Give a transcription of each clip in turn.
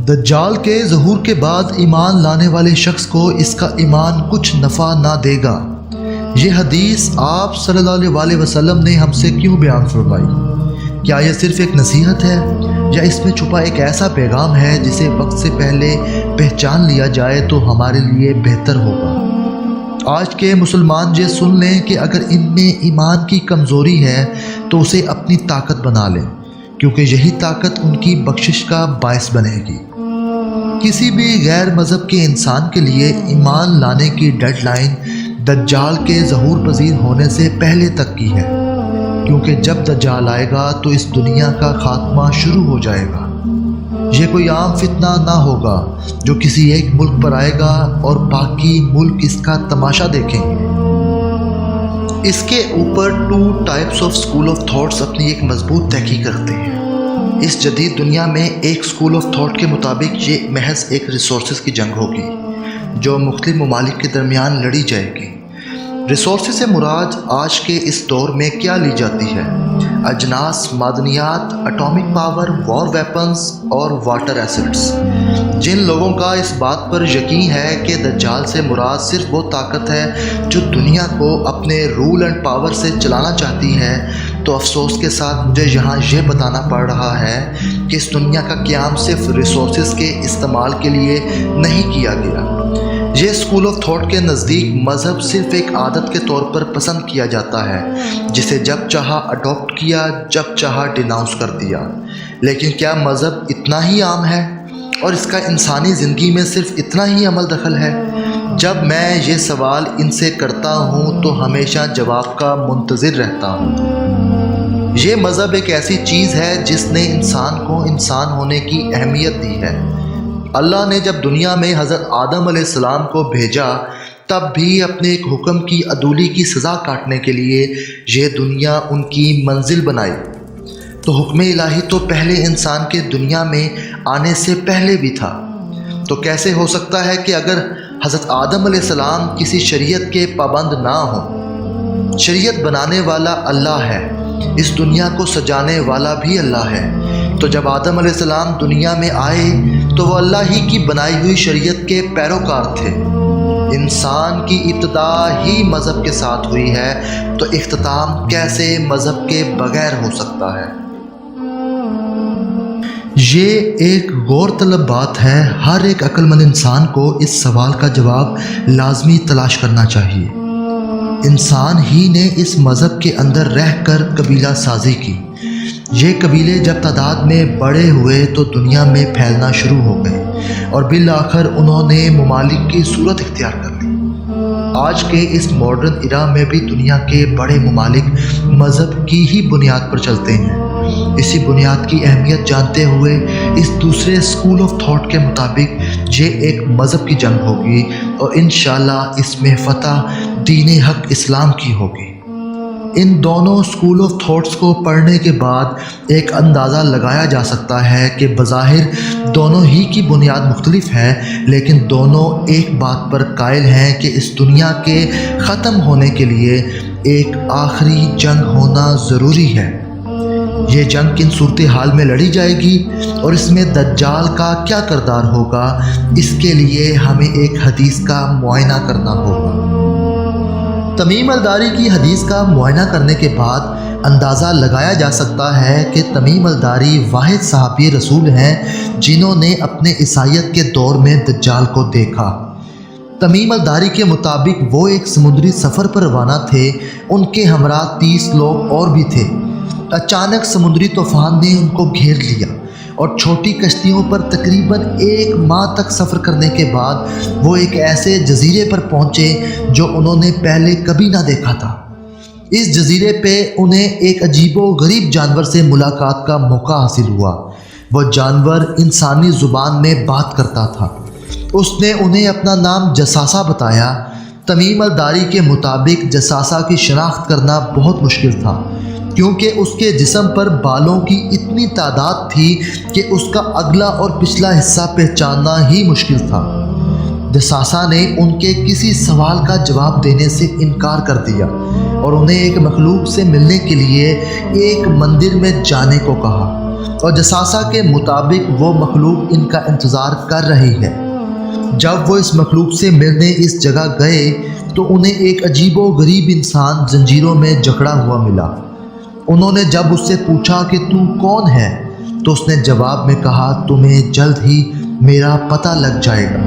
دجال کے ظہور کے بعد ایمان لانے والے شخص کو اس کا ایمان کچھ نفع نہ دے گا۔ یہ حدیث آپ صلی اللہ علیہ وسلم نے ہم سے کیوں بیان فرمائی؟ کیا یہ صرف ایک نصیحت ہے یا اس میں چھپا ایک ایسا پیغام ہے جسے وقت سے پہلے پہچان لیا جائے تو ہمارے لیے بہتر ہوگا؟ آج کے مسلمان یہ سن لیں کہ اگر ان میں ایمان کی کمزوری ہے تو اسے اپنی طاقت بنا لیں، کیونکہ یہی طاقت ان کی بخشش کا باعث بنے گی۔ کسی بھی غیر مذہب کے انسان کے لیے ایمان لانے کی ڈیڈ لائن دجال کے ظہور پذیر ہونے سے پہلے تک کی ہے، کیونکہ جب دجال آئے گا تو اس دنیا کا خاتمہ شروع ہو جائے گا۔ یہ کوئی عام فتنہ نہ ہوگا جو کسی ایک ملک پر آئے گا اور باقی ملک اس کا تماشا دیکھیں گے۔ اس کے اوپر 2 types of school of thoughts اپنی ایک مضبوط تحقیق رکھتے ہیں۔ اس جدید دنیا میں ایک اسکول آف تھاٹ کے مطابق یہ محض ایک ریسورسز کی جنگ ہوگی جو مختلف ممالک کے درمیان لڑی جائے گی۔ ریسورسز سے مراد آج کے اس دور میں کیا لی جاتی ہے؟ اجناس، معدنیات، اٹامک پاور، وار ویپنز اور واٹر ایسڈز۔ جن لوگوں کا اس بات پر یقین ہے کہ دجال سے مراد صرف وہ طاقت ہے جو دنیا کو اپنے رول اینڈ پاور سے چلانا چاہتی ہے، تو افسوس کے ساتھ مجھے یہاں یہ بتانا پڑ رہا ہے کہ اس دنیا کا قیام صرف ریسورسز کے استعمال کے لیے نہیں کیا گیا۔ یہ اسکول آف تھاٹ کے نزدیک مذہب صرف ایک عادت کے طور پر پسند کیا جاتا ہے، جسے جب چاہا اڈاپٹ کیا، جب چاہا ڈیناؤنس کر دیا۔ لیکن کیا مذہب اتنا ہی عام ہے اور اس کا انسانی زندگی میں صرف اتنا ہی عمل دخل ہے؟ جب میں یہ سوال ان سے کرتا ہوں تو ہمیشہ جواب کا منتظر رہتا ہوں۔ یہ مذہب ایک ایسی چیز ہے جس نے انسان کو انسان ہونے کی اہمیت دی ہے۔ اللہ نے جب دنیا میں حضرت آدم علیہ السلام کو بھیجا تب بھی اپنے ایک حکم کی عدولی کی سزا کاٹنے کے لیے یہ دنیا ان کی منزل بنائی۔ تو حکم الہی تو پہلے انسان کے دنیا میں آنے سے پہلے بھی تھا۔ تو کیسے ہو سکتا ہے کہ اگر حضرت آدم علیہ السلام کسی شریعت کے پابند نہ ہوں؟ شریعت بنانے والا اللہ ہے، اس دنیا کو سجانے والا بھی اللہ ہے۔ تو جب آدم علیہ السلام دنیا میں آئے تو وہ اللہ ہی کی بنائی ہوئی شریعت کے پیروکار تھے۔ انسان کی ابتدا ہی مذہب کے ساتھ ہوئی ہے، تو اختتام کیسے مذہب کے بغیر ہو سکتا ہے؟ یہ ایک غور طلب بات ہے۔ ہر ایک عقل مند انسان کو اس سوال کا جواب لازمی تلاش کرنا چاہیے۔ انسان ہی نے اس مذہب کے اندر رہ کر قبیلہ سازی کی۔ یہ قبیلے جب تعداد میں بڑے ہوئے تو دنیا میں پھیلنا شروع ہو گئے اور بالآخر انہوں نے ممالک کی صورت اختیار کر لی۔ آج کے اس ماڈرن ایرا میں بھی دنیا کے بڑے ممالک مذہب کی ہی بنیاد پر چلتے ہیں۔ اسی بنیاد کی اہمیت جانتے ہوئے اس دوسرے اسکول آف تھاٹ کے مطابق یہ ایک مذہب کی جنگ ہوگی اور انشاءاللہ اس میں فتح دین حق اسلام کی ہوگی۔ ان دونوں اسکول آف تھاٹس کو پڑھنے کے بعد ایک اندازہ لگایا جا سکتا ہے کہ بظاہر دونوں ہی کی بنیاد مختلف ہے، لیکن دونوں ایک بات پر قائل ہیں کہ اس دنیا کے ختم ہونے کے لیے ایک آخری جنگ ہونا ضروری ہے۔ یہ جنگ کن صورتحال میں لڑی جائے گی اور اس میں دجال کا کیا کردار ہوگا، اس کے لیے ہمیں ایک حدیث کا معائنہ کرنا ہوگا۔ تمیم الداری کی حدیث کا معائنہ کرنے کے بعد اندازہ لگایا جا سکتا ہے کہ تمیم الداری واحد صحابی رسول ہیں جنہوں نے اپنے عیسائیت کے دور میں دجال کو دیکھا۔ تمیم الداری کے مطابق وہ ایک سمندری سفر پر روانہ تھے، ان کے ہمراہ 30 لوگ اور بھی تھے۔ اچانک سمندری طوفان نے ان کو گھیر لیا اور چھوٹی کشتیوں پر تقریباً 1 ماہ تک سفر کرنے کے بعد وہ ایک ایسے جزیرے پر پہنچے جو انہوں نے پہلے کبھی نہ دیکھا تھا۔ اس جزیرے پہ انہیں ایک عجیب و غریب جانور سے ملاقات کا موقع حاصل ہوا۔ وہ جانور انسانی زبان میں بات کرتا تھا۔ اس نے انہیں اپنا نام جساسہ بتایا۔ تمیم الداری کے مطابق جساسہ کی شناخت کرنا بہت مشکل تھا، کیونکہ اس کے جسم پر بالوں کی اتنی تعداد تھی کہ اس کا اگلا اور پچھلا حصہ پہچاننا ہی مشکل تھا۔ جساسہ نے ان کے کسی سوال کا جواب دینے سے انکار کر دیا اور انہیں ایک مخلوق سے ملنے کے لیے ایک مندر میں جانے کو کہا۔ اور جساسہ کے مطابق وہ مخلوق ان کا انتظار کر رہی ہے۔ جب وہ اس مخلوق سے ملنے اس جگہ گئے تو انہیں ایک عجیب و غریب انسان زنجیروں میں جکڑا ہوا ملا۔ انہوں نے جب اس سے پوچھا کہ تو کون ہے تو اس نے جواب میں کہا، تمہیں جلد ہی میرا پتہ لگ جائے گا۔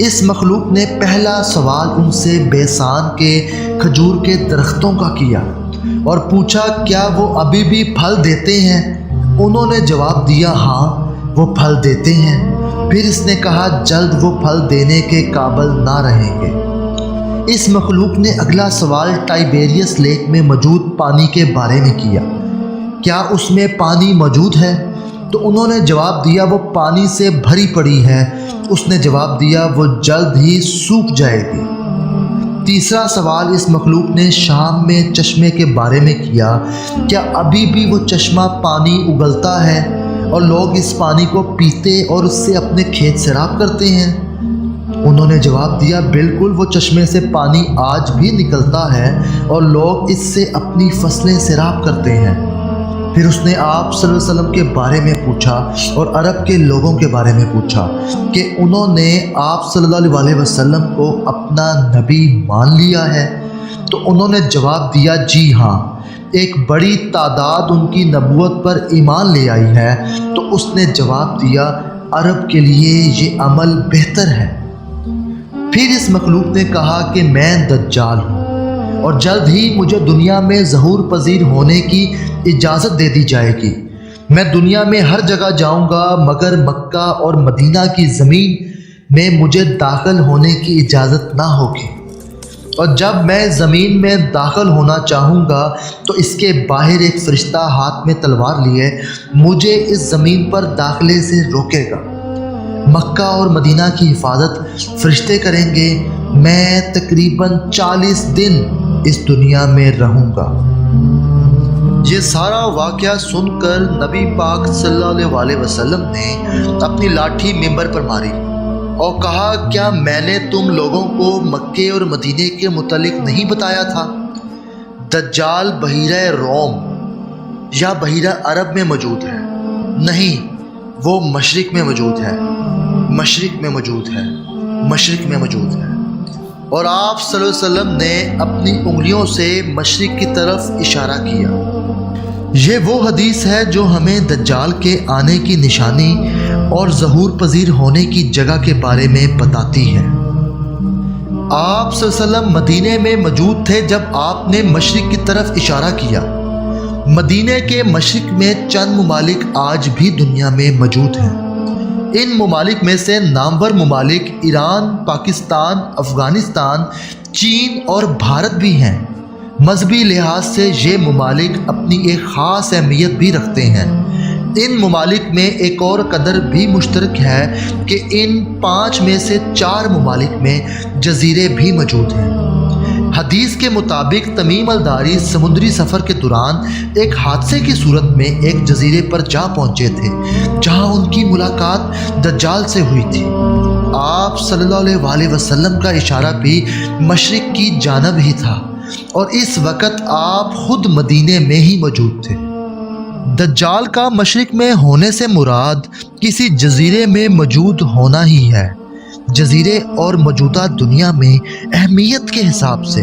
اس مخلوق نے پہلا سوال ان سے بیسان کے کھجور کے درختوں کا کیا اور پوچھا، کیا وہ ابھی بھی پھل دیتے ہیں؟ انہوں نے جواب دیا، ہاں وہ پھل دیتے ہیں۔ پھر اس نے کہا، جلد وہ پھل دینے کے قابل نہ رہیں گے۔ اس مخلوق نے اگلا سوال ٹائبیریس لیک میں موجود پانی کے بارے میں کیا، کیا اس میں پانی موجود ہے؟ تو انہوں نے جواب دیا، وہ پانی سے بھری پڑی ہے۔ اس نے جواب دیا، وہ جلد ہی سوکھ جائے گی۔ تیسرا سوال اس مخلوق نے شام میں چشمے کے بارے میں کیا، کیا ابھی بھی وہ چشمہ پانی اگلتا ہے اور لوگ اس پانی کو پیتے اور اس سے اپنے کھیت سیراب کرتے ہیں؟ انہوں نے جواب دیا، بالکل وہ چشمے سے پانی آج بھی نکلتا ہے اور لوگ اس سے اپنی فصلیں سیراب کرتے ہیں۔ پھر اس نے آپ صلی اللہ علیہ وسلم کے بارے میں پوچھا اور عرب کے لوگوں کے بارے میں پوچھا کہ انہوں نے آپ صلی اللہ علیہ وسلم کو اپنا نبی مان لیا ہے؟ تو انہوں نے جواب دیا، جی ہاں، ایک بڑی تعداد ان کی نبوت پر ایمان لے آئی ہے۔ تو اس نے جواب دیا، عرب کے لیے یہ عمل بہتر ہے۔ پھر اس مخلوق نے کہا کہ میں دجال ہوں اور جلد ہی مجھے دنیا میں ظہور پذیر ہونے کی اجازت دے دی جائے گی۔ میں دنیا میں ہر جگہ جاؤں گا مگر مکہ اور مدینہ کی زمین میں مجھے داخل ہونے کی اجازت نہ ہوگی، اور جب میں زمین میں داخل ہونا چاہوں گا تو اس کے باہر ایک فرشتہ ہاتھ میں تلوار لیے مجھے اس زمین پر داخلے سے روکے گا۔ مکہ اور مدینہ کی حفاظت فرشتے کریں گے۔ میں تقریباً 40 دن اس دنیا میں رہوں گا۔ یہ سارا واقعہ سن کر نبی پاک صلی اللہ علیہ وسلم نے اپنی لاٹھی ممبر پر ماری اور کہا، کیا میں نے تم لوگوں کو مکے اور مدینے کے متعلق نہیں بتایا تھا؟ دجال بحیرہ روم یا بحیرہ عرب میں موجود ہے؟ نہیں، وہ مشرق میں موجود ہے، مشرق میں موجود ہے، مشرق میں موجود ہے۔ اور آپ صلی اللہ علیہ وسلم نے اپنی انگلیوں سے مشرق کی طرف اشارہ کیا۔ یہ وہ حدیث ہے جو ہمیں دجال کے آنے کی نشانی اور ظہور پذیر ہونے کی جگہ کے بارے میں بتاتی ہے۔ آپ صلی اللہ علیہ وسلم مدینے میں موجود تھے جب آپ نے مشرق کی طرف اشارہ کیا۔ مدینے کے مشرق میں چند ممالک آج بھی دنیا میں موجود ہیں۔ ان ممالک میں سے نامور ممالک ایران، پاکستان، افغانستان، چین اور بھارت بھی ہیں۔ مذہبی لحاظ سے یہ ممالک اپنی ایک خاص اہمیت بھی رکھتے ہیں۔ ان ممالک میں ایک اور قدر بھی مشترک ہے کہ ان 5 میں سے 4 ممالک میں جزیرے بھی موجود ہیں۔ حدیث کے مطابق تمیم الداری سمندری سفر کے دوران ایک حادثے کی صورت میں ایک جزیرے پر جا پہنچے تھے جہاں ان کی ملاقات دجال سے ہوئی تھی۔ آپ صلی اللہ علیہ وسلم کا اشارہ بھی مشرق کی جانب ہی تھا اور اس وقت آپ خود مدینے میں ہی موجود تھے۔ دجال کا مشرق میں ہونے سے مراد کسی جزیرے میں موجود ہونا ہی ہے۔ جزیرے اور موجودہ دنیا میں اہمیت کے حساب سے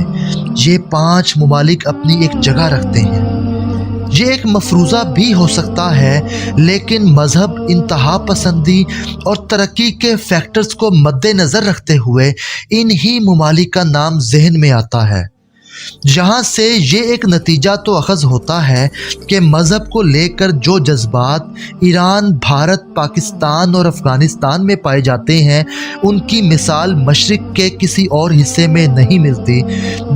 یہ 5 ممالک اپنی ایک جگہ رکھتے ہیں۔ یہ ایک مفروضہ بھی ہو سکتا ہے، لیکن مذہب، انتہا پسندی اور ترقی کے فیکٹرز کو مد نظر رکھتے ہوئے انہی ممالک کا نام ذہن میں آتا ہے۔ یہاں سے یہ ایک نتیجہ تو اخذ ہوتا ہے کہ مذہب کو لے کر جو جذبات ایران، بھارت، پاکستان اور افغانستان میں پائے جاتے ہیں ان کی مثال مشرق کے کسی اور حصے میں نہیں ملتی۔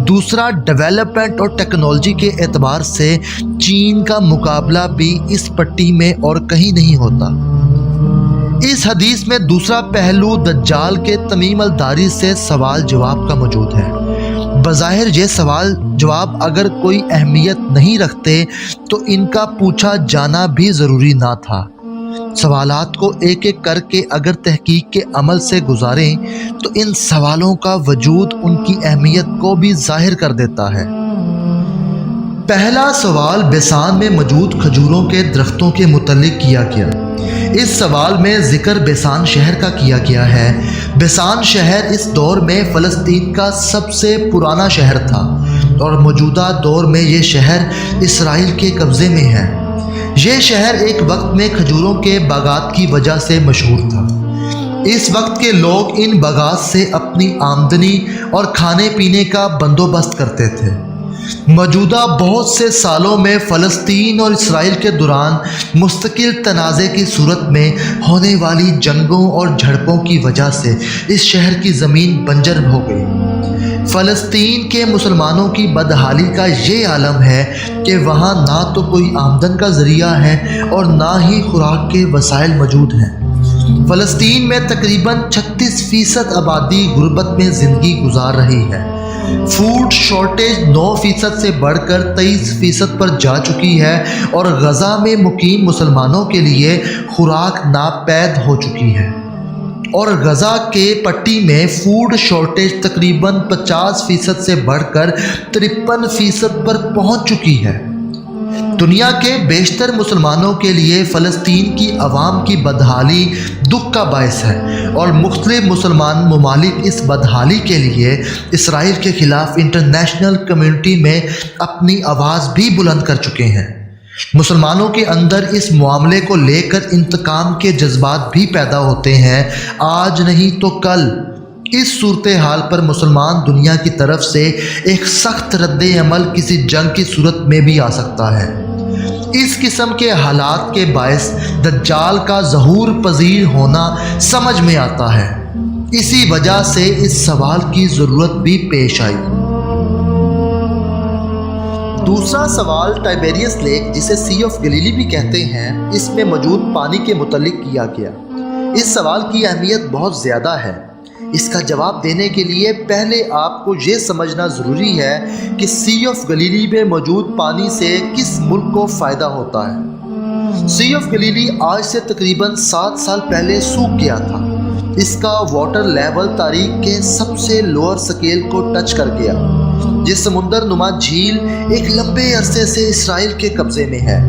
دوسرا، ڈیولپمنٹ اور ٹیکنالوجی کے اعتبار سے چین کا مقابلہ بھی اس پٹی میں اور کہیں نہیں ہوتا۔ اس حدیث میں دوسرا پہلو دجال کے تمیم الداری سے سوال جواب کا موجود ہے۔ بظاہر یہ سوال جواب اگر کوئی اہمیت نہیں رکھتے تو ان کا پوچھا جانا بھی ضروری نہ تھا۔ سوالات کو ایک ایک کر کے اگر تحقیق کے عمل سے گزاریں تو ان سوالوں کا وجود ان کی اہمیت کو بھی ظاہر کر دیتا ہے۔ پہلا سوال بیسان میں موجود کھجوروں کے درختوں کے متعلق کیا گیا۔ اس سوال میں ذکر بیسان شہر کا کیا گیا ہے۔ بیسان شہر اس دور میں فلسطین کا سب سے پرانا شہر تھا اور موجودہ دور میں یہ شہر اسرائیل کے قبضے میں ہے۔ یہ شہر ایک وقت میں کھجوروں کے باغات کی وجہ سے مشہور تھا۔ اس وقت کے لوگ ان باغات سے اپنی آمدنی اور کھانے پینے کا بندوبست کرتے تھے۔ موجودہ بہت سے سالوں میں فلسطین اور اسرائیل کے دوران مستقل تنازع کی صورت میں ہونے والی جنگوں اور جھڑپوں کی وجہ سے اس شہر کی زمین بنجر ہو گئی۔ فلسطین کے مسلمانوں کی بدحالی کا یہ عالم ہے کہ وہاں نہ تو کوئی آمدن کا ذریعہ ہے اور نہ ہی خوراک کے وسائل موجود ہیں۔ فلسطین میں تقریباً 36% آبادی غربت میں زندگی گزار رہی ہے۔ فوڈ شارٹیج 9% سے بڑھ کر 23% پر جا چکی ہے اور غزہ میں مقیم مسلمانوں کے لیے خوراک ناپید ہو چکی ہے، اور غزہ کے پٹی میں فوڈ شارٹیج تقریباً 50% سے بڑھ کر 53% پر پہنچ چکی ہے۔ دنیا کے بیشتر مسلمانوں کے لیے فلسطین کی عوام کی بدحالی دکھ کا باعث ہے، اور مختلف مسلمان ممالک اس بدحالی کے لیے اسرائیل کے خلاف انٹرنیشنل کمیونٹی میں اپنی آواز بھی بلند کر چکے ہیں۔ مسلمانوں کے اندر اس معاملے کو لے کر انتقام کے جذبات بھی پیدا ہوتے ہیں۔ آج نہیں تو کل اس صورتحال پر مسلمان دنیا کی طرف سے ایک سخت رد عمل کسی جنگ کی صورت میں بھی آ سکتا ہے۔ اس قسم کے حالات کے باعث دجال کا ظہور پذیر ہونا سمجھ میں آتا ہے۔ اسی وجہ سے اس سوال کی ضرورت بھی پیش آئی۔ دوسرا سوال ٹائبیریس لیک، جسے سی آف گلیلی بھی کہتے ہیں، اس میں موجود پانی کے متعلق کیا گیا۔ اس سوال کی اہمیت بہت زیادہ ہے۔ اس کا جواب دینے کے لیے پہلے آپ کو یہ سمجھنا ضروری ہے کہ سی آف گلیلی میں موجود پانی سے کس ملک کو فائدہ ہوتا ہے۔ سی آف گلیلی آج سے تقریباً 7 سال پہلے سوکھ گیا تھا۔ اس کا واٹر لیول تاریخ کے سب سے لوور سکیل کو ٹچ کر گیا۔ یہ سمندر نما جھیل ایک لمبے عرصے سے اسرائیل کے قبضے میں ہے۔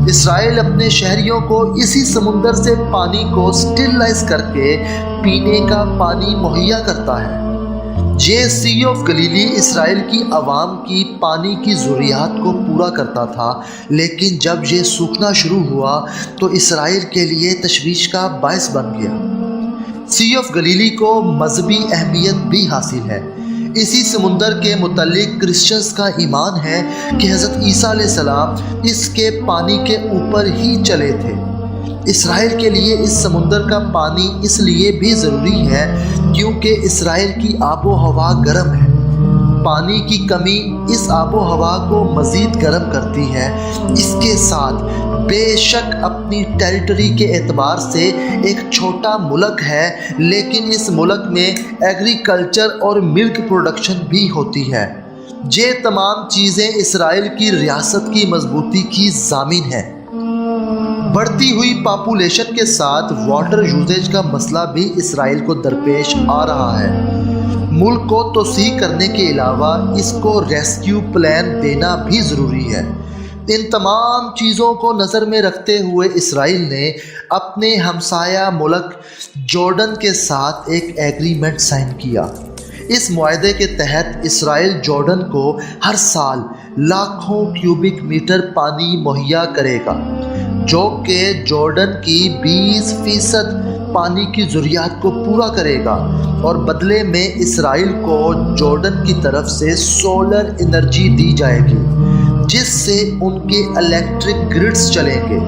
اسرائیل اپنے شہریوں کو اسی سمندر سے پانی کو سٹیلائز کر کے پینے کا پانی مہیا کرتا ہے۔ یہ سی آف گلیلی اسرائیل کی عوام کی پانی کی ضروریات کو پورا کرتا تھا، لیکن جب یہ سوکھنا شروع ہوا تو اسرائیل کے لیے تشویش کا باعث بن گیا۔ سی آف گلیلی کو مذہبی اہمیت بھی حاصل ہے۔ اسی سمندر کے متعلق کرسچنز کا ایمان ہے کہ حضرت عیسیٰ علیہ السلام اس کے پانی کے اوپر ہی چلے تھے۔ اسرائیل کے لیے اس سمندر کا پانی اس لیے بھی ضروری ہے کیونکہ اسرائیل کی آب و ہوا گرم ہے۔ پانی کی کمی اس آب و ہوا کو مزید گرم کرتی ہے۔ اس کے ساتھ بے شک اپنی ٹیریٹری کے اعتبار سے ایک چھوٹا ملک ہے، لیکن اس ملک میں ایگریکلچر اور ملک پروڈکشن بھی ہوتی ہے۔ یہ تمام چیزیں اسرائیل کی ریاست کی مضبوطی کی ضامن ہیں۔ بڑھتی ہوئی پاپولیشن کے ساتھ واٹر یوزیج کا مسئلہ بھی اسرائیل کو درپیش آ رہا ہے۔ ملک کو توسیع کرنے کے علاوہ اس کو ریسکیو پلان دینا بھی ضروری ہے۔ ان تمام چیزوں کو نظر میں رکھتے ہوئے اسرائیل نے اپنے ہمسایہ ملک جارڈن کے ساتھ ایک ایگریمنٹ سائن کیا۔ اس معاہدے کے تحت اسرائیل جارڈن کو ہر سال لاکھوں کیوبک میٹر پانی مہیا کرے گا، جو کہ جارڈن کی 20% پانی کی ضروریات کو پورا کرے گا، اور بدلے میں اسرائیل کو جارڈن کی طرف سے سولر انرجی دی جائے گی، جس سے ان کے الیکٹرک گرڈز چلیں گے۔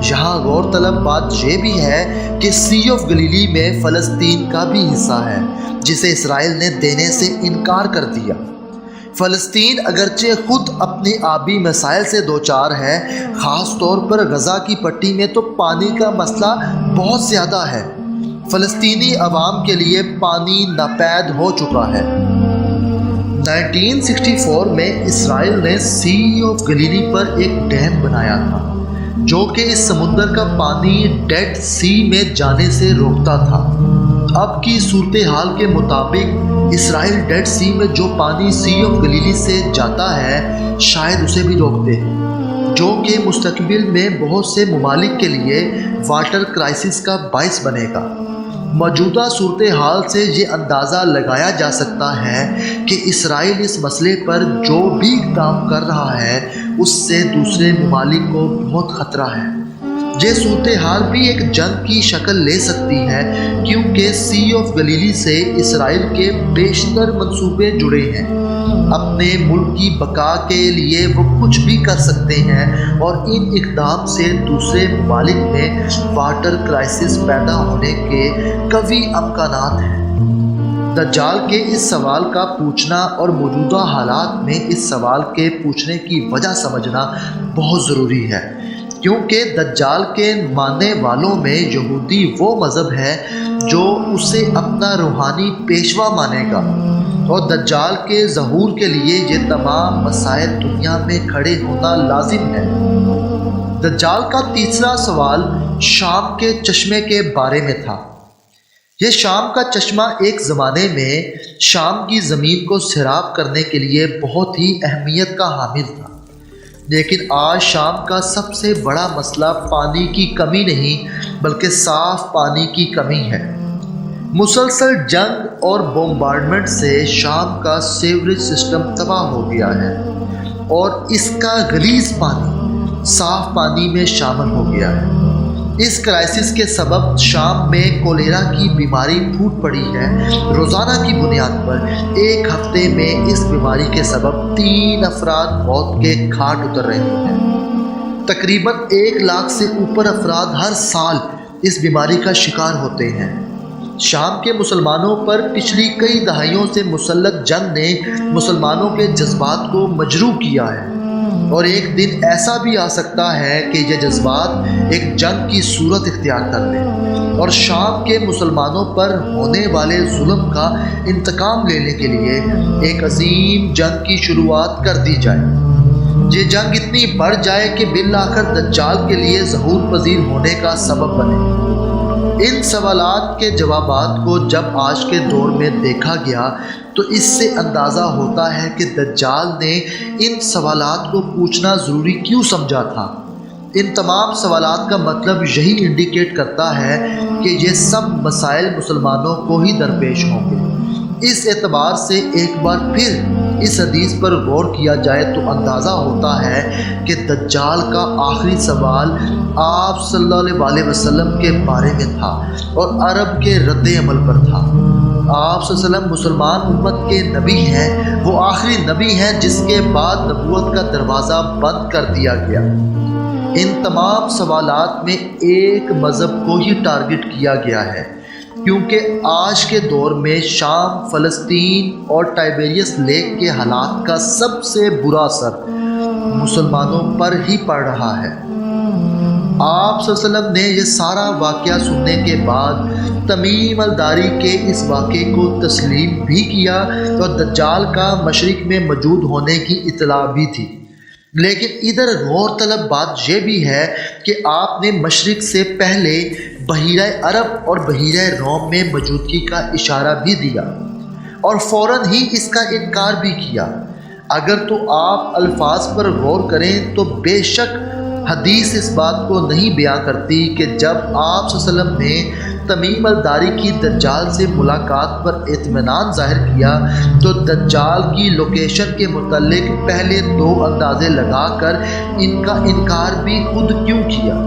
یہاں غور طلب بات یہ بھی ہے کہ سی آف گلیلی میں فلسطین کا بھی حصہ ہے، جسے اسرائیل نے دینے سے انکار کر دیا۔ فلسطین اگرچہ خود اپنے آبی مسائل سے دوچار ہے، خاص طور پر غزہ کی پٹی میں تو پانی کا مسئلہ بہت زیادہ ہے۔ فلسطینی عوام کے لیے پانی ناپید ہو چکا ہے۔ 1964 میں اسرائیل نے سی آف گلیلی پر ایک ڈیم بنایا تھا، جو کہ اس سمندر کا پانی ڈیڈ سی میں جانے سے روکتا تھا۔ اب کی صورتحال کے مطابق اسرائیل ڈیڈ سی میں جو پانی سی آف گلیلی سے جاتا ہے شاید اسے بھی روک دے، جو کہ مستقبل میں بہت سے ممالک کے لیے واٹر کرائسس کا باعث بنے گا۔ موجودہ صورتحال سے یہ اندازہ لگایا جا سکتا ہے کہ اسرائیل اس مسئلے پر جو بھی اقدام کر رہا ہے اس سے دوسرے ممالک کو بہت خطرہ ہے۔ یہ صورتحال بھی ایک جنگ کی شکل لے سکتی ہے، کیونکہ سی آف گلیلی سے اسرائیل کے بیشتر منصوبے جڑے ہیں۔ اپنے ملک کی بقا کے لیے وہ کچھ بھی کر سکتے ہیں اور ان اقدام سے دوسرے ممالک میں واٹر کرائسس پیدا ہونے کے قوی امکانات ہیں۔ دجال کے اس سوال کا پوچھنا اور موجودہ حالات میں اس سوال کے پوچھنے کی وجہ سمجھنا بہت ضروری ہے، کیونکہ دجال کے ماننے والوں میں یہودی وہ مذہب ہے جو اسے اپنا روحانی پیشوا مانے گا، اور دجال کے ظہور کے لیے یہ تمام مسائل دنیا میں کھڑے ہونا لازم ہے۔ دجال کا تیسرا سوال شام کے چشمے کے بارے میں تھا۔ یہ شام کا چشمہ ایک زمانے میں شام کی زمین کو سیراب کرنے کے لیے بہت ہی اہمیت کا حامل تھا، لیکن آج شام کا سب سے بڑا مسئلہ پانی کی کمی نہیں بلکہ صاف پانی کی کمی ہے۔ مسلسل جنگ اور بمبارڈمنٹ سے شام کا سیوریج سسٹم تباہ ہو گیا ہے اور اس کا غلیظ پانی صاف پانی میں شامل ہو گیا ہے۔ اس کرائسس کے سبب شام میں کولیرا کی بیماری پھوٹ پڑی ہے۔ روزانہ کی بنیاد پر ایک ہفتے میں اس بیماری کے سبب 3 افراد موت کے گھاٹ اتر رہے ہیں۔ تقریباً 1 لاکھ سے اوپر افراد ہر سال اس بیماری کا شکار ہوتے ہیں۔ شام کے مسلمانوں پر پچھلی کئی دہائیوں سے مسلط جنگ نے مسلمانوں کے جذبات کو مجروح کیا ہے، اور ایک دن ایسا بھی آ سکتا ہے کہ یہ جذبات ایک جنگ کی صورت اختیار کر لیں اور شام کے مسلمانوں پر ہونے والے ظلم کا انتقام لینے کے لیے ایک عظیم جنگ کی شروعات کر دی جائے۔ یہ جنگ اتنی بڑھ جائے کہ بالآخر دجال کے لیے ظہور پذیر ہونے کا سبب بنے۔ ان سوالات کے جوابات کو جب آج کے دور میں دیکھا گیا تو اس سے اندازہ ہوتا ہے کہ دجال نے ان سوالات کو پوچھنا ضروری کیوں سمجھا تھا۔ ان تمام سوالات کا مطلب یہی انڈیکیٹ کرتا ہے کہ یہ سب مسائل مسلمانوں کو ہی درپیش ہوں گے۔ اس اعتبار سے ایک بار پھر اس حدیث پر غور کیا جائے تو اندازہ ہوتا ہے کہ دجال کا آخری سوال آپ صلی اللہ علیہ وسلم کے بارے میں تھا اور عرب کے رد عمل پر تھا۔ آپ صلی اللہ علیہ وسلم مسلمان امت کے نبی ہیں، وہ آخری نبی ہیں جس کے بعد نبوت کا دروازہ بند کر دیا گیا۔ ان تمام سوالات میں ایک مذہب کو ہی ٹارگٹ کیا گیا ہے، کیونکہ آج کے دور میں شام، فلسطین اور ٹائبیریس لیک کے حالات کا سب سے برا اثر مسلمانوں پر ہی پڑ رہا ہے۔ آپ صلی اللہ علیہ وسلم نے یہ سارا واقعہ سننے کے بعد تمیم الداری کے اس واقعے کو تسلیم بھی کیا اور دجال کا مشرق میں موجود ہونے کی اطلاع بھی تھی، لیکن ادھر غور طلب بات یہ بھی ہے کہ آپ نے مشرق سے پہلے بحیرہ عرب اور بحیرہ روم میں موجودگی کا اشارہ بھی دیا اور فوراً ہی اس کا انکار بھی کیا۔ اگر تو آپ الفاظ پر غور کریں تو بے شک حدیث اس بات کو نہیں بیان کرتی کہ جب آپ صلی اللہ علیہ وسلم نے تمیم الداری کی دجال سے ملاقات پر اطمینان ظاہر کیا تو دجال کی لوکیشن کے متعلق پہلے 2 اندازے لگا کر ان کا انکار بھی خود کیوں کیا؟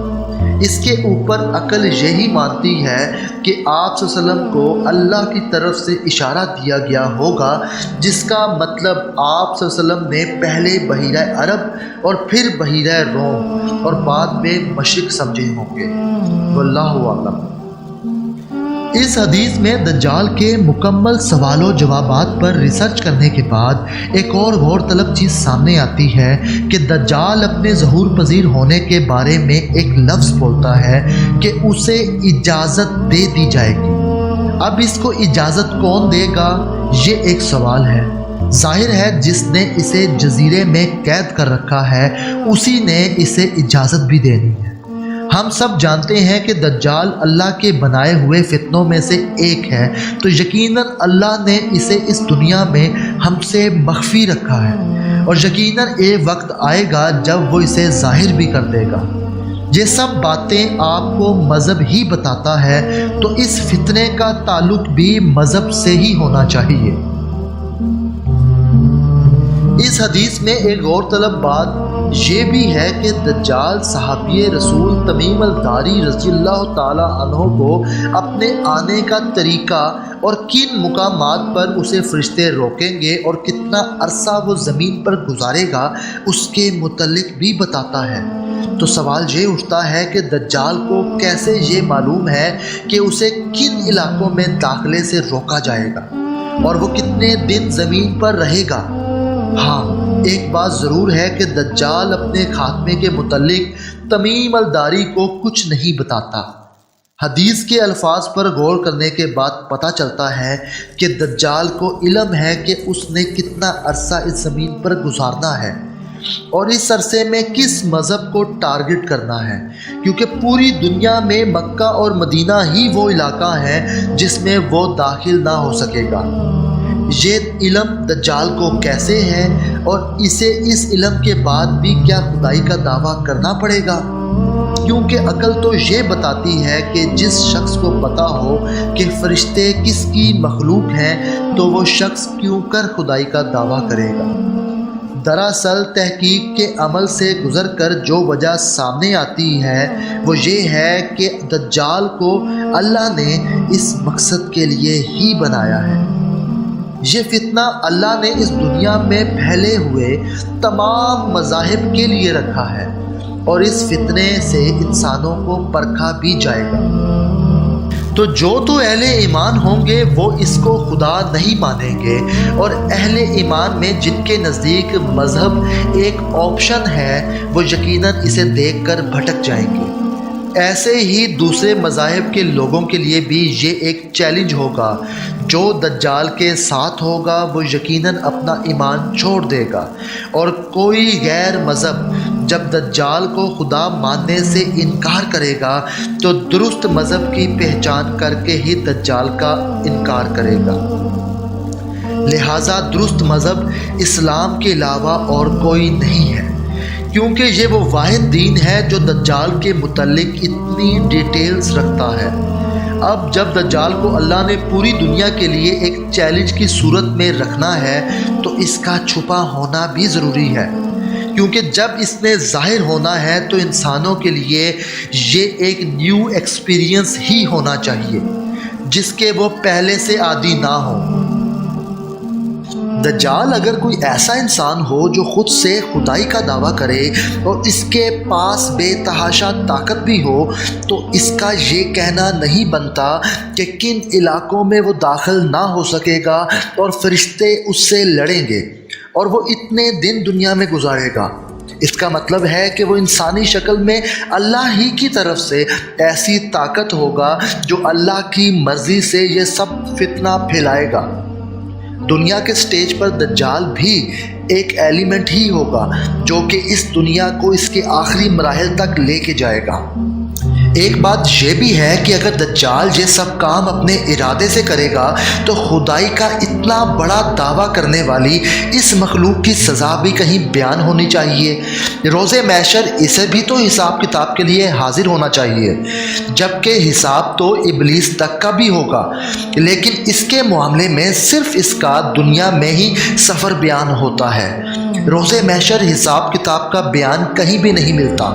اس کے اوپر عقل یہی مانتی ہے کہ آپ صلی اللہ علیہ وسلم کو اللہ کی طرف سے اشارہ دیا گیا ہوگا، جس کا مطلب آپ صلی اللہ علیہ وسلم نے پہلے بحیرہ عرب اور پھر بحیرہ روم اور بعد میں مشرق سمجھے ہوں گے۔ واللہ اعلم۔ اس حدیث میں دجال کے مکمل سوال و جوابات پر ریسرچ کرنے کے بعد ایک اور غور طلب چیز سامنے آتی ہے کہ دجال اپنے ظہور پذیر ہونے کے بارے میں ایک لفظ بولتا ہے کہ اسے اجازت دے دی جائے گی۔ اب اس کو اجازت کون دے گا، یہ ایک سوال ہے۔ ظاہر ہے جس نے اسے جزیرے میں قید کر رکھا ہے اسی نے اسے اجازت بھی دینی ہے۔ ہم سب جانتے ہیں کہ دجال اللہ کے بنائے ہوئے فتنوں میں سے ایک ہے، تو یقیناً اللہ نے اسے اس دنیا میں ہم سے مخفی رکھا ہے، اور یقیناً ایک وقت آئے گا جب وہ اسے ظاہر بھی کر دے گا۔ یہ سب باتیں آپ کو مذہب ہی بتاتا ہے، تو اس فتنے کا تعلق بھی مذہب سے ہی ہونا چاہیے۔ اس حدیث میں ایک غور طلب بات یہ بھی ہے کہ دجال صحابی رسول تمیم الداری رضی اللہ تعالی عنہ کو اپنے آنے کا طریقہ اور کن مقامات پر اسے فرشتے روکیں گے اور کتنا عرصہ وہ زمین پر گزارے گا اس کے متعلق بھی بتاتا ہے۔ تو سوال یہ اٹھتا ہے کہ دجال کو کیسے یہ معلوم ہے کہ اسے کن علاقوں میں داخلے سے روکا جائے گا اور وہ کتنے دن زمین پر رہے گا؟ ہاں، ایک بات ضرور ہے کہ دجال اپنے خاتمے کے متعلق تمیم الداری کو کچھ نہیں بتاتا۔ حدیث کے الفاظ پر غور کرنے کے بعد پتہ چلتا ہے کہ دجال کو علم ہے کہ اس نے کتنا عرصہ اس زمین پر گزارنا ہے اور اس عرصے میں کس مذہب کو ٹارگٹ کرنا ہے، کیونکہ پوری دنیا میں مکہ اور مدینہ ہی وہ علاقہ ہے جس میں وہ داخل نہ ہو سکے گا۔ یہ علم دجال کو کیسے ہے اور اسے اس علم کے بعد بھی کیا خدائی کا دعویٰ کرنا پڑے گا؟ کیونکہ عقل تو یہ بتاتی ہے کہ جس شخص کو پتہ ہو کہ فرشتے کس کی مخلوق ہیں تو وہ شخص کیوں کر خدائی کا دعویٰ کرے گا۔ دراصل تحقیق کے عمل سے گزر کر جو وجہ سامنے آتی ہے وہ یہ ہے کہ دجال کو اللہ نے اس مقصد کے لیے ہی بنایا ہے۔ یہ فتنہ اللہ نے اس دنیا میں پھیلے ہوئے تمام مذاہب کے لیے رکھا ہے، اور اس فتنے سے انسانوں کو پرکھا بھی جائے گا۔ تو اہل ایمان ہوں گے وہ اس کو خدا نہیں مانیں گے، اور اہل ایمان میں جن کے نزدیک مذہب ایک آپشن ہے وہ یقیناً اسے دیکھ کر بھٹک جائیں گے۔ ایسے ہی دوسرے مذاہب کے لوگوں کے لیے بھی یہ ایک چیلنج ہوگا۔ جو دجال کے ساتھ ہوگا وہ یقیناً اپنا ایمان چھوڑ دے گا، اور کوئی غیر مذہب جب دجال کو خدا ماننے سے انکار کرے گا تو درست مذہب کی پہچان کر کے ہی دجال کا انکار کرے گا۔ لہٰذا درست مذہب اسلام کے علاوہ اور کوئی نہیں ہے، کیونکہ یہ وہ واحد دین ہے جو دجال کے متعلق اتنی ڈیٹیلز رکھتا ہے۔ اب جب دجال کو اللہ نے پوری دنیا کے لیے ایک چیلنج کی صورت میں رکھنا ہے تو اس کا چھپا ہونا بھی ضروری ہے، کیونکہ جب اس نے ظاہر ہونا ہے تو انسانوں کے لیے یہ ایک نیو ایکسپیرینس ہی ہونا چاہیے جس کے وہ پہلے سے عادی نہ ہوں۔ دجال اگر کوئی ایسا انسان ہو جو خود سے خدائی کا دعویٰ کرے اور اس کے پاس بے تحاشا طاقت بھی ہو تو اس کا یہ کہنا نہیں بنتا کہ کن علاقوں میں وہ داخل نہ ہو سکے گا اور فرشتے اس سے لڑیں گے اور وہ اتنے دن دنیا میں گزارے گا۔ اس کا مطلب ہے کہ وہ انسانی شکل میں اللہ ہی کی طرف سے ایسی طاقت ہوگا جو اللہ کی مرضی سے یہ سب فتنہ پھیلائے گا۔ دنیا کے سٹیج پر دجال بھی ایک ایلیمنٹ ہی ہوگا جو کہ اس دنیا کو اس کے آخری مراحل تک لے کے جائے گا۔ ایک بات یہ بھی ہے کہ اگر دجال یہ سب کام اپنے ارادے سے کرے گا تو خدائی کا اتنا بڑا دعویٰ کرنے والی اس مخلوق کی سزا بھی کہیں بیان ہونی چاہیے۔ روز محشر اسے بھی تو حساب کتاب کے لیے حاضر ہونا چاہیے، جبکہ حساب تو ابلیس تک کا بھی ہوگا، لیکن اس کے معاملے میں صرف اس کا دنیا میں ہی سفر بیان ہوتا ہے۔ روز محشر حساب کتاب کا بیان کہیں بھی نہیں ملتا۔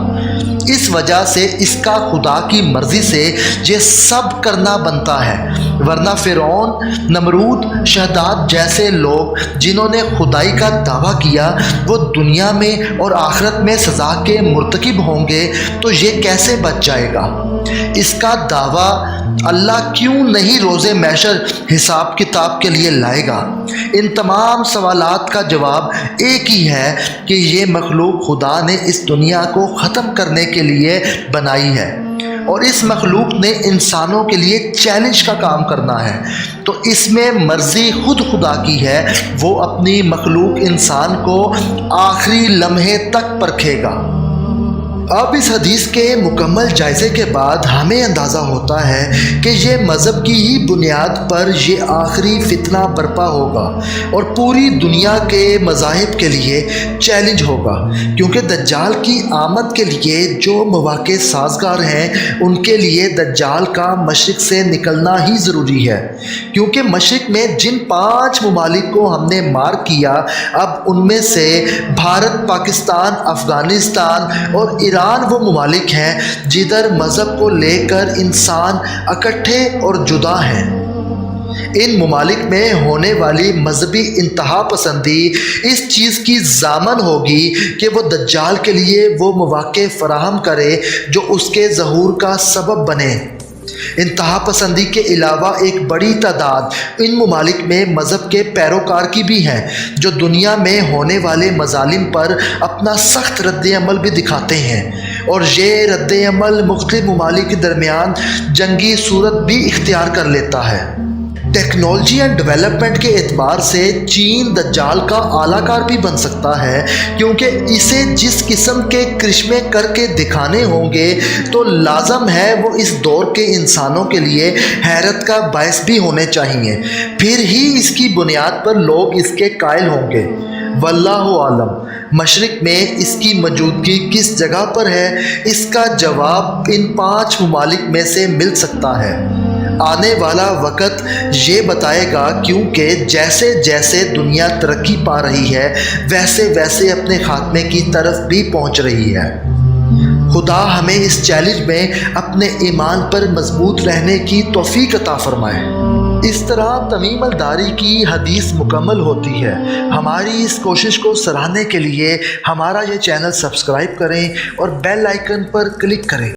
اس وجہ سے اس کا خدا کی مرضی سے یہ سب کرنا بنتا ہے، ورنہ فرعون، نمرود، شہداد جیسے لوگ جنہوں نے خدائی کا دعویٰ کیا وہ دنیا میں اور آخرت میں سزا کے مرتکب ہوں گے تو یہ کیسے بچ جائے گا؟ اس کا دعویٰ اللہ کیوں نہیں روز محشر حساب کتاب کے لیے لائے گا؟ ان تمام سوالات کا جواب ایک ہی ہے کہ یہ مخلوق خدا نے اس دنیا کو ختم کرنے کے لیے بنائی ہے، اور اس مخلوق نے انسانوں کے لیے چیلنج کا کام کرنا ہے، تو اس میں مرضی خود خدا کی ہے، وہ اپنی مخلوق انسان کو آخری لمحے تک پرکھے گا۔ اب اس حدیث کے مکمل جائزے کے بعد ہمیں اندازہ ہوتا ہے کہ یہ مذہب کی ہی بنیاد پر یہ آخری فتنہ برپا ہوگا اور پوری دنیا کے مذاہب کے لیے چیلنج ہوگا، کیونکہ دجال کی آمد کے لیے جو مواقع سازگار ہیں ان کے لیے دجال کا مشرق سے نکلنا ہی ضروری ہے، کیونکہ مشرق میں جن 5 ممالک کو ہم نے مار کیا، اب ان میں سے بھارت، پاکستان، افغانستان اور ایران وہ ممالک ہیں جدھر مذہب کو لے کر انسان اکٹھے اور جدا ہیں۔ ان ممالک میں ہونے والی مذہبی انتہا پسندی اس چیز کی ضامن ہوگی کہ وہ دجال کے لیے وہ مواقع فراہم کرے جو اس کے ظہور کا سبب بنے۔ انتہا پسندی کے علاوہ ایک بڑی تعداد ان ممالک میں مذہب کے پیروکار کی بھی ہیں جو دنیا میں ہونے والے مظالم پر اپنا سخت رد عمل بھی دکھاتے ہیں، اور یہ رد عمل مختلف ممالک کے درمیان جنگی صورت بھی اختیار کر لیتا ہے۔ ٹیکنالوجی اینڈ ڈیولپمنٹ کے اعتبار سے چین دجال کا اعلیٰ کار بھی بن سکتا ہے، کیونکہ اسے جس قسم کے کرشمے کر کے دکھانے ہوں گے تو لازم ہے وہ اس دور کے انسانوں کے لیے حیرت کا باعث بھی ہونے چاہیے، پھر ہی اس کی بنیاد پر لوگ اس کے قائل ہوں گے۔ واللہ عالم، مشرق میں اس کی موجودگی کس جگہ پر ہے، اس کا جواب ان 5 ممالک میں سے مل سکتا ہے۔ آنے والا وقت یہ بتائے گا، کیونکہ جیسے جیسے دنیا ترقی پا رہی ہے ویسے ویسے اپنے خاتمے کی طرف بھی پہنچ رہی ہے۔ خدا ہمیں اس چیلنج میں اپنے ایمان پر مضبوط رہنے کی توفیق عطا فرمائے۔ اس طرح تمیم الداری کی حدیث مکمل ہوتی ہے۔ ہماری اس کوشش کو سراہنے کے لیے ہمارا یہ چینل سبسکرائب کریں اور بیل آئیکن پر کلک کریں۔